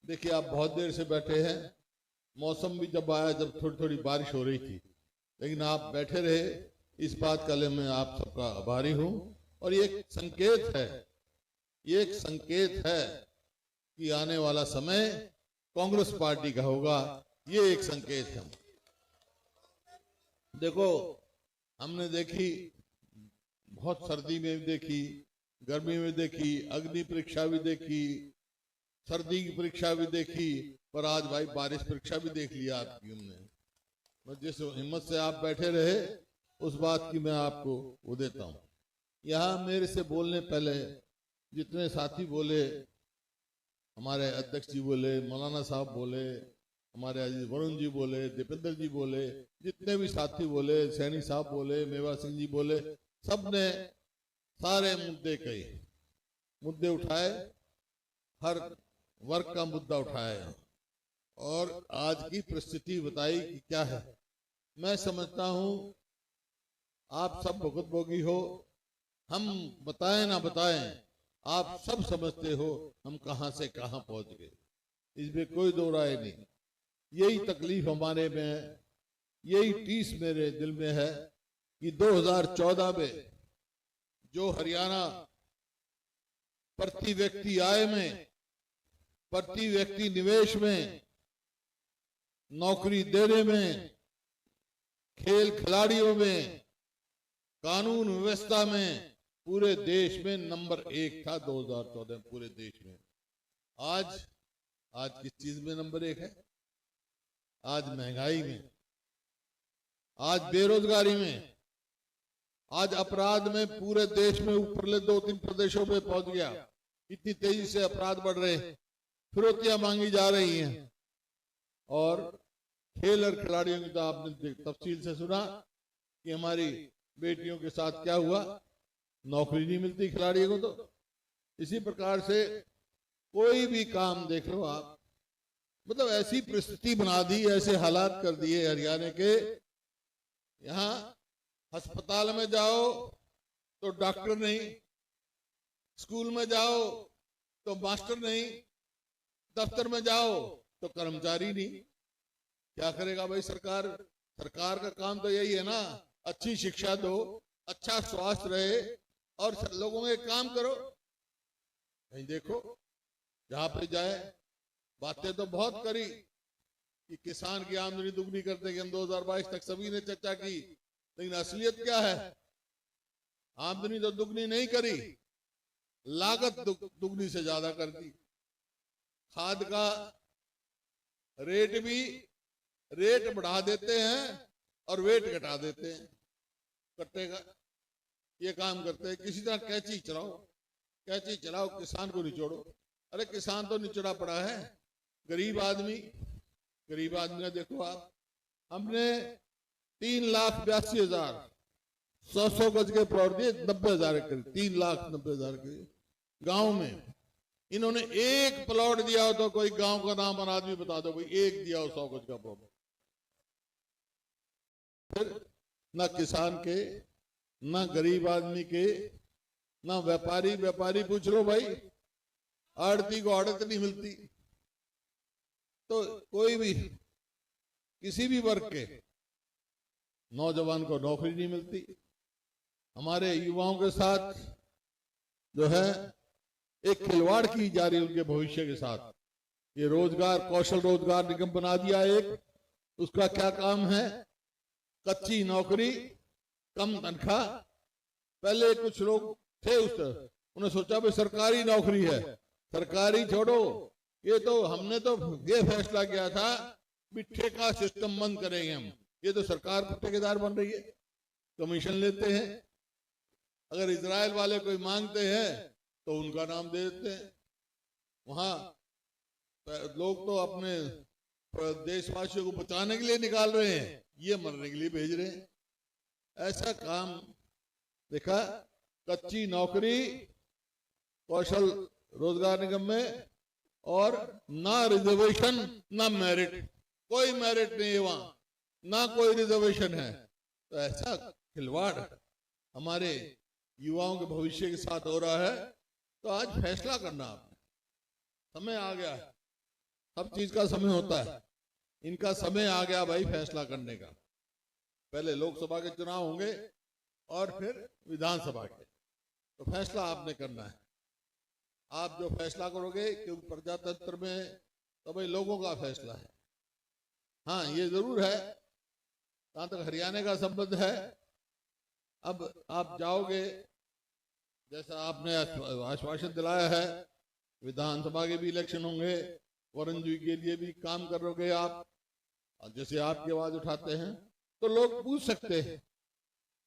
देखिए, आप बहुत देर से बैठे हैं। मौसम भी जब आया जब थोड़ी थोड़ी बारिश हो रही थी, लेकिन आप बैठे रहे, इस बात का लिए मैं आप सबका आभारी हूं। और ये एक संकेत है, ये एक संकेत है कि आने वाला समय कांग्रेस पार्टी का होगा। ये एक संकेत है। देखो, हमने देखी, बहुत सर्दी में भी देखी, गर्मी में देखी, अग्नि परीक्षा भी देखी, सर्दी की परीक्षा भी देखी, पर आज भाई बारिश परीक्षा भी देख लिया आपकी हमने। मैं जिस हिम्मत से आप बैठे रहे, उस बात की मैं आपको वो देता हूँ। यहाँ मेरे से बोलने पहले जितने साथी बोले, हमारे अध्यक्ष जी बोले, मौलाना साहब बोले, हमारे अजीज वरुण जी बोले, दीपेंद्र जी बोले, जितने भी साथी बोले, सैनी साहब बोले, मेवा सिंह जी बोले, सबने सारे मुद्दे उठाए, हर वर्ग का मुद्दा उठाया और आज की परिस्थिति बताई कि क्या है। मैं समझता हूं आप सब भुगत भोगी हो, हम बताएं ना बताएं, आप सब समझते हो हम कहां से कहां पहुंच गए, इसमें कोई दो राय नहीं। यही तकलीफ हमारे में है, यही टीस मेरे दिल में है कि 2014 में जो हरियाणा प्रति व्यक्ति आय में, प्रति व्यक्ति निवेश में, नौकरी देने में, खेल खिलाड़ियों में, कानून व्यवस्था में पूरे देश में नंबर 1 था 2014 में पूरे देश में। आज किस चीज में नंबर 1 है? आज महंगाई में, आज बेरोजगारी में, आज अपराध में पूरे देश में ऊपरले 2-3 प्रदेशों में पहुंच गया। इतनी तेजी से अपराध बढ़ रहे हैं, फिरौतियां मांगी जा रही हैं। और खेल और खिलाड़ियों की तो आपने तफसील से सुना कि हमारी बेटियों के साथ क्या हुआ, नौकरी नहीं मिलती खिलाड़ियों को। तो इसी प्रकार से कोई भी काम देख लो आप, मतलब ऐसी परिस्थिति बना दी, ऐसे हालात कर दिए हरियाणा के। यहाँ अस्पताल में जाओ तो डॉक्टर नहीं, स्कूल में जाओ तो मास्टर नहीं, दफ्तर में जाओ तो कर्मचारी नहीं। क्या करेगा भाई सरकार? सरकार का काम तो यही है ना, अच्छी शिक्षा दो, अच्छा स्वास्थ्य रहे और लोगों में काम करो। कहीं देखो, जहां पे जाए बातें तो बहुत करी कि किसान की आमदनी दुगनी करते कि हम 2022 तक सभी ने चर्चा की, लेकिन असलियत क्या है? आमदनी तो दुगनी नहीं करी, लागत दुगनी से ज्यादा कर दी। खाद का रेट बढ़ा देते हैं और वेट घटा देते हैं। कटेगा ये काम करते हैं, किसी तरह कैंची चलाओ, किसान को निचोड़ो। अरे किसान तो निचोड़ा पड़ा है, गरीब आदमी का देखो आप। हमने 3,82,000 100 गज के प्लॉट दिए, 90,000 एकड़, 3,90,000 के गांव में। इन्होंने एक प्लॉट दिया हो तो कोई गांव का नाम और आदमी बता दो, कोई एक दिया हो 100 गज का प्लॉट। फिर ना किसान के, ना गरीब आदमी के, ना व्यापारी पूछ लो भाई, आड़ती को आड़त नहीं मिलती। तो कोई भी किसी भी वर्ग के नौजवान को नौकरी नहीं मिलती। हमारे युवाओं के साथ जो है एक खिलवाड़ की जा रही है उनके भविष्य के साथ। ये कौशल रोजगार निगम बना दिया एक, उसका क्या काम है? कच्ची नौकरी, कम तनख्वाह। पहले कुछ लोग थे उन्हें सोचा भाई सरकारी नौकरी है, सरकारी छोड़ो, ये तो हमने तो ये फैसला किया था भी ठेका सिस्टम बंद करेंगे हम। ये तो सरकार ठेकेदार बन रही है, कमीशन लेते हैं। अगर इजराइल वाले कोई मांगते हैं तो उनका नाम दे देते हैं। वहां लोग तो अपने देशवासियों को बचाने के लिए निकाल रहे हैं, ये मरने के लिए भेज रहे हैं। ऐसा काम देखा, कच्ची नौकरी कौशल रोजगार निगम में, और ना रिजर्वेशन ना मेरिट, कोई मेरिट नहीं है वहां, ना कोई रिजर्वेशन है। तो ऐसा खिलवाड़ हमारे युवाओं के भविष्य के साथ हो रहा है। तो आज फैसला करना आपने, समय आ गया है। सब चीज का समय होता है। इनका समय आ गया भाई फैसला करने का। पहले लोकसभा के चुनाव होंगे और फिर विधानसभा के, तो फैसला आपने करना है। आप जो फैसला करोगे, क्योंकि प्रजातंत्र में तो भाई लोगों का फैसला है। हाँ, ये जरूर है, जहां तक हरियाणा का संबंध है, अब आप जाओगे, जैसा आपने आश्वासन दिलाया है, विधानसभा के भी इलेक्शन होंगे, वरुण जी के लिए भी काम करोगे आप, जैसे आपकी आवाज उठाते हैं, तो लोग पूछ सकते हैं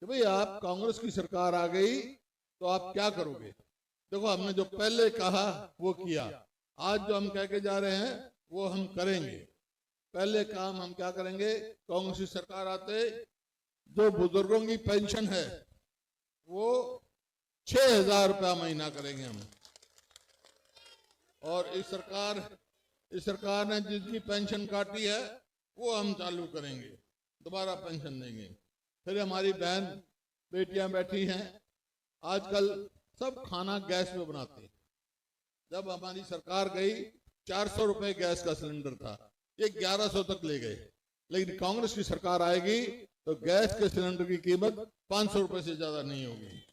कि भाई आप कांग्रेस की सरकार आ गई तो आप क्या करोगे। देखो, हमने जो पहले कहा वो किया, आज जो हम कह के जा रहे हैं वो हम करेंगे। पहले काम हम क्या करेंगे, कांग्रेस की सरकार आते जो बुजुर्गों की पेंशन है वो 6,000 रुपया महीना करेंगे हम। और इस सरकार ने जिसकी पेंशन काटी है वो हम चालू करेंगे, दोबारा पेंशन देंगे। फिर हमारी बहन बेटियां बैठी हैं, आजकल सब खाना गैस में बनाते हैं। जब हमारी सरकार गई 400 रुपए गैस का सिलेंडर था, ये 1100 तक ले गए। लेकिन कांग्रेस की सरकार आएगी तो गैस के सिलेंडर की कीमत 500 रुपए से ज्यादा नहीं होगी।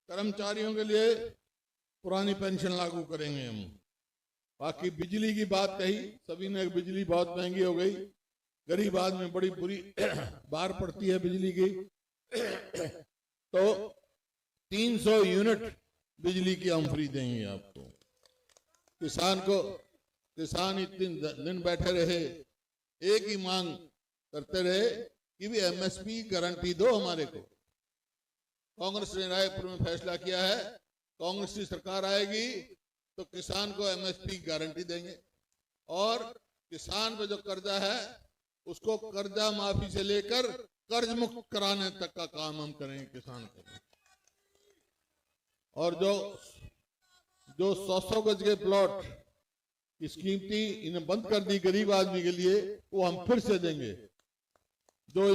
कर्मचारियों के लिए पुरानी पेंशन लागू करेंगे हम। बाकी बिजली की बात कही, सभी ने बिजली बहुत महंगी हो गई, गरीब आदमी बड़ी बुरी बार पड़ती है बिजली की। तो 300 यूनिट बिजली की हम फ्री देंगे आपको। किसान इतने दिन बैठे रहे, एक ही मांग करते रहे कि भी एमएसपी गारंटी दो हमारे को। कांग्रेस ने रायपुर में फैसला किया है, कांग्रेस की सरकार आएगी तो किसान को एमएसपी गारंटी देंगे, और किसान पे जो कर्जा है उसको कर्जा माफी से लेकर कर्ज मुक्त कराने तक का काम हम करेंगे किसान को। और जो 100 गज के प्लॉट की स्कीम थी, इन्हें बंद कर दी गरीब आदमी के लिए, वो हम फिर से देंगे। जो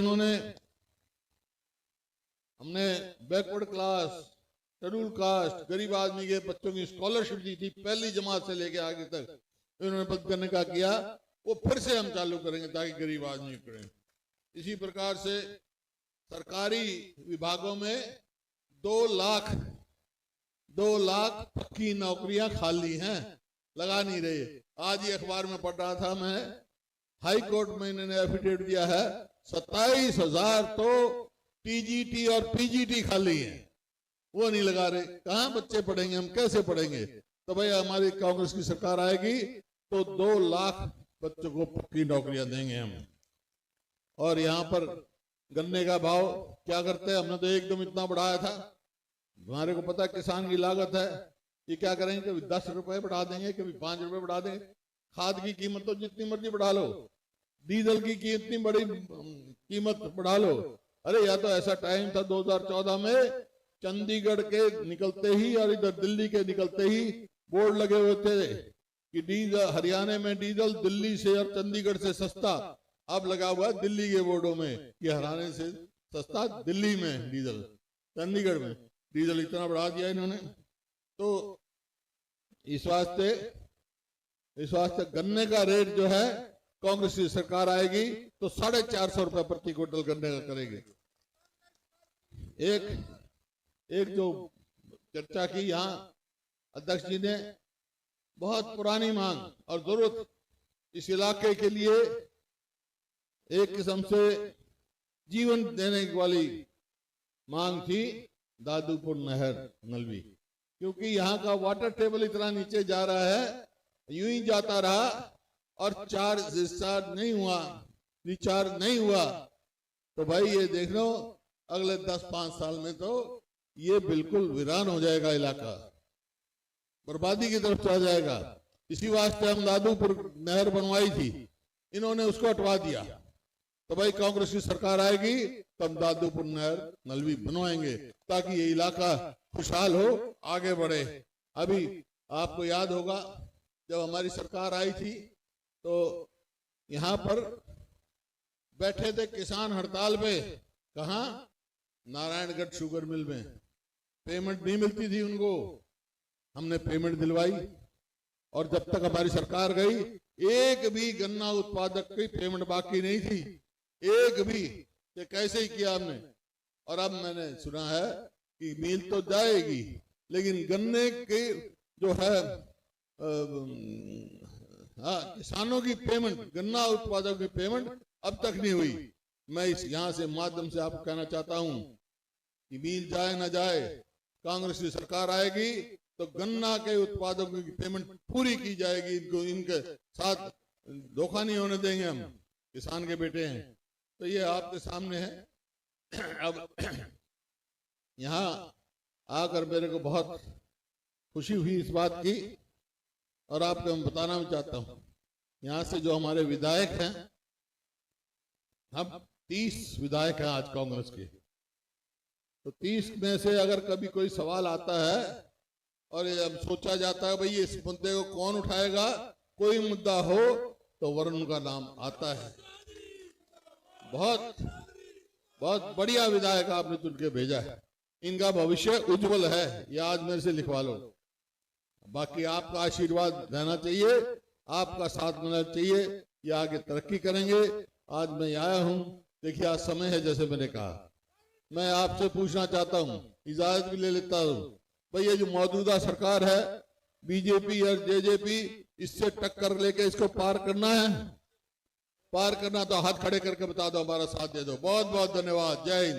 हमने बैकवर्ड क्लास, शेड्यूल कास्ट, गरीब आदमी के बच्चों की स्कॉलरशिप दी थी पहली जमात से लेके आगे तक, इन्होंने बंद करने का किया, वो फिर से हम चालू करेंगे ताकि गरीब आदमी करें। इसी प्रकार से सरकारी विभागों में 2 लाख पक्की नौकरियां खाली हैं, लगा नहीं रहे। आज ही अखबार में पढ़ रहा था मैं, हाई कोर्ट में इन्होंने एफिडेविट दिया है 27,000 तो टीजीटी और पीजीटी खाली हैं, वो नहीं लगा रहे। कहां बच्चे पढ़ेंगे, हम कैसे पढ़ेंगे। तो भाई हमारी कांग्रेस की सरकार आएगी तो 2 लाख बच्चों को पक्की नौकरियां देंगे हम। और यहाँ पर गन्ने का भाव क्या करते हैं, हमने तो एकदम इतना बढ़ाया था, हमारे को पता किसान की लागत है, ये क्या करेंगे, कभी 10 रुपए बढ़ा देंगे, कभी 5 रुपए बढ़ा देंगे। खाद की कीमत तो जितनी मर्जी बढ़ा लो, डीजल की इतनी बड़ी कीमत बढ़ा लो। अरे या तो ऐसा टाइम था 2014 में, चंडीगढ़ के निकलते ही और इधर दिल्ली के निकलते ही बोर्ड लगे हुए थे कि डीजल हरियाणा में डीजल दिल्ली से और चंडीगढ़ से सस्ता। अब लगा हुआ है दिल्ली के बोर्डों में कि हरियाणा से सस्ता दिल्ली में डीजल, चंडीगढ़ में डीजल इतना बढ़ा दिया इन्होंने। तो इस वास्ते गन्ने का रेट जो है, कांग्रेस की सरकार आएगी तो 450 रुपए प्रति क्विंटल गन्ने का करेगी। एक जो चर्चा की यहाँ अध्यक्ष जी ने, बहुत पुरानी मांग और जरूरत इस इलाके के लिए एक किस्म से जीवन देने वाली मांग थी, दादूपुर नहर नलवी। क्योंकि यहाँ का वाटर टेबल इतना नीचे जा रहा है, यूं ही जाता रहा और रिचार्ज नहीं हुआ तो भाई ये देख लो अगले 10-5 साल में तो ये बिल्कुल वीरान हो जाएगा, इलाका बर्बादी की तरफ चला जाएगा। इसी वास्ते हम दादूपुर नहर बनवाई थी, इन्होंने उसको हटवा दिया। तो भाई कांग्रेस की सरकार आएगी तो हम दादूपुर नहर नलवी बनवाएंगे ताकि ये इलाका खुशहाल हो, आगे बढ़े। अभी आपको याद होगा जब हमारी सरकार आई थी तो यहाँ पर बैठे थे किसान हड़ताल पे, कहा नारायणगढ़ शुगर मिल में पेमेंट नहीं मिलती थी उनको, हमने पेमेंट दिलवाई और जब तक हमारी सरकार गई एक भी गन्ना उत्पादक की पेमेंट बाकी नहीं थी, एक भी। ये कैसे ही किया हमने। और अब मैंने सुना है कि मिल तो जाएगी लेकिन गन्ने के जो है किसानों की पेमेंट, गन्ना उत्पादकों की पेमेंट अब तक नहीं हुई। मैं इस यहाँ से माध्यम से आपको कहना चाहता हूं कि मिल जाए ना जाए, कांग्रेस की सरकार आएगी तो गन्ना के उत्पादकों की पेमेंट पूरी की जाएगी। इनको, इनके साथ धोखा नहीं होने देंगे हम, किसान के बेटे हैं। तो ये आपके सामने है। अब यहाँ आकर मेरे को बहुत खुशी हुई इस बात की, और आपको मैं बताना भी चाहता हूं, यहाँ से जो हमारे विधायक हैं, हम 30 विधायक हैं आज कांग्रेस के, तो 30 में से अगर कभी कोई सवाल आता है और अब सोचा जाता है भाई इस मुद्दे को कौन उठाएगा, कोई मुद्दा हो तो वरुण का नाम आता है। बहुत बहुत बढ़िया विधायक आपने चुन के भेजा है, इनका भविष्य उज्जवल है, ये आज मेरे से लिखवा लो। बाकी आपका आशीर्वाद रहना चाहिए, आपका साथ मिलना चाहिए, ये आगे तरक्की करेंगे। आज मैं आया हूं, देखिए आज समय है, जैसे मैंने कहा, मैं आपसे पूछना चाहता हूं, इजाजत भी ले लेता हूं भाई, ये जो मौजूदा सरकार है बीजेपी और जेजेपी, इससे टक्कर लेके इसको पार करना है, पार करना तो हाथ खड़े करके बता दो, हमारा साथ दे दो। बहुत बहुत धन्यवाद। जय हिंद।